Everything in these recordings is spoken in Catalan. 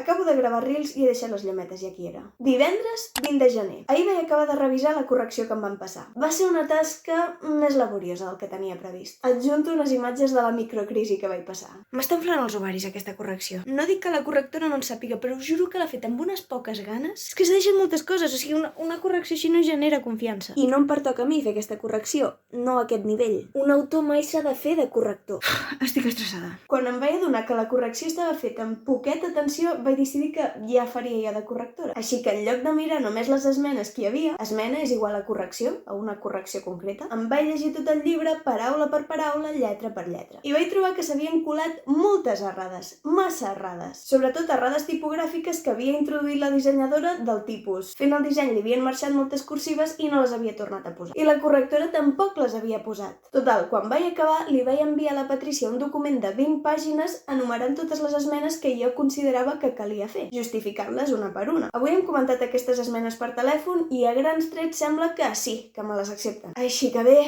Acabo de gravar Reels i he deixat les llametes i aquí era. Divendres 20 de gener. Ahir vaig acabar de revisar la correcció que em van passar. Va ser una tasca més laboriosa del que tenia previst. Adjunto unes imatges de la microcrisi que vaig passar. M'està inflant els ovaris aquesta correcció. No dic que la correctora no en sàpiga, però us juro que l'ha fet amb unes poques ganes. És que s'ha deixat moltes coses, o sigui, una correcció així no genera confiança. I no em pertoca a mi fer aquesta correcció, no a aquest nivell. Un autor mai s'ha de fer de corrector. Estic estressada. Quan em vaig adonar que la correcció estava feta amb poqueta atenció, vaig decidir que ja faria de correctora. Així que en lloc de mirar només les esmenes que hi havia, esmena és igual a correcció, a una correcció concreta, em vaig llegir tot el llibre paraula per paraula, lletra per lletra. I vaig trobar que s'havien colat moltes errades, massa errades. Sobretot errades tipogràfiques que havia introduït la dissenyadora del tipus. Fent el disseny li havien marxat moltes cursives i no les havia tornat a posar. I la correctora tampoc les havia posat. Total, quan vaig acabar, li vaig enviar a la Patrícia un document de 20 pàgines enumerant totes les esmenes que jo considerava que calia fer, justificant-les una per una. Avui hem comentat aquestes esmenes per telèfon i a grans trets sembla que sí, que me les accepten. Així que bé.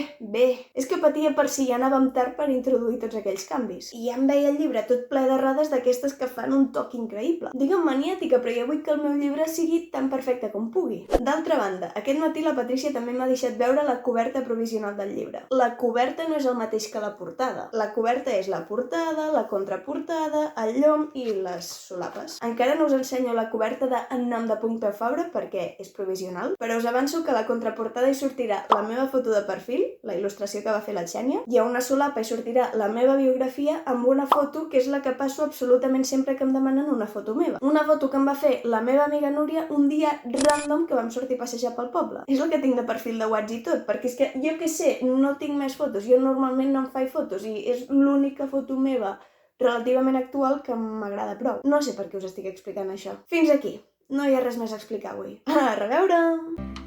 És que patia per si ja anàvem tard per introduir tots aquells canvis. I ja em veia el llibre tot ple d'errades d'aquestes que fan un toc increïble. Digue'm maniàtica, però jo vull que el meu llibre sigui tan perfecte com pugui. D'altra banda, aquest matí la Patrícia també m'ha deixat veure la coberta provisional del llibre. La coberta no és el mateix que la portada. La coberta és la portada, la contraportada, el llom i les solapes. Encara no us ensenyo la coberta de En nom de Punto Fabra perquè és provisional, però us avanço que a la contraportada hi sortirà la meva foto de perfil, la il·lustració que va fer la Xènia, i a una solapa hi sortirà la meva biografia amb una foto que és la que passo absolutament sempre que em demanen una foto meva. Una foto que em va fer la meva amiga Núria un dia random que vam sortir a passejar pel poble. És el que tinc de perfil de WhatsApp i tot, perquè és que jo què sé, no tinc més fotos, jo normalment no em faig fotos i és l'única foto meva relativament actual que m'agrada prou. No sé per què us estic explicant això. Fins aquí. No hi ha res més a explicar avui. A reveure!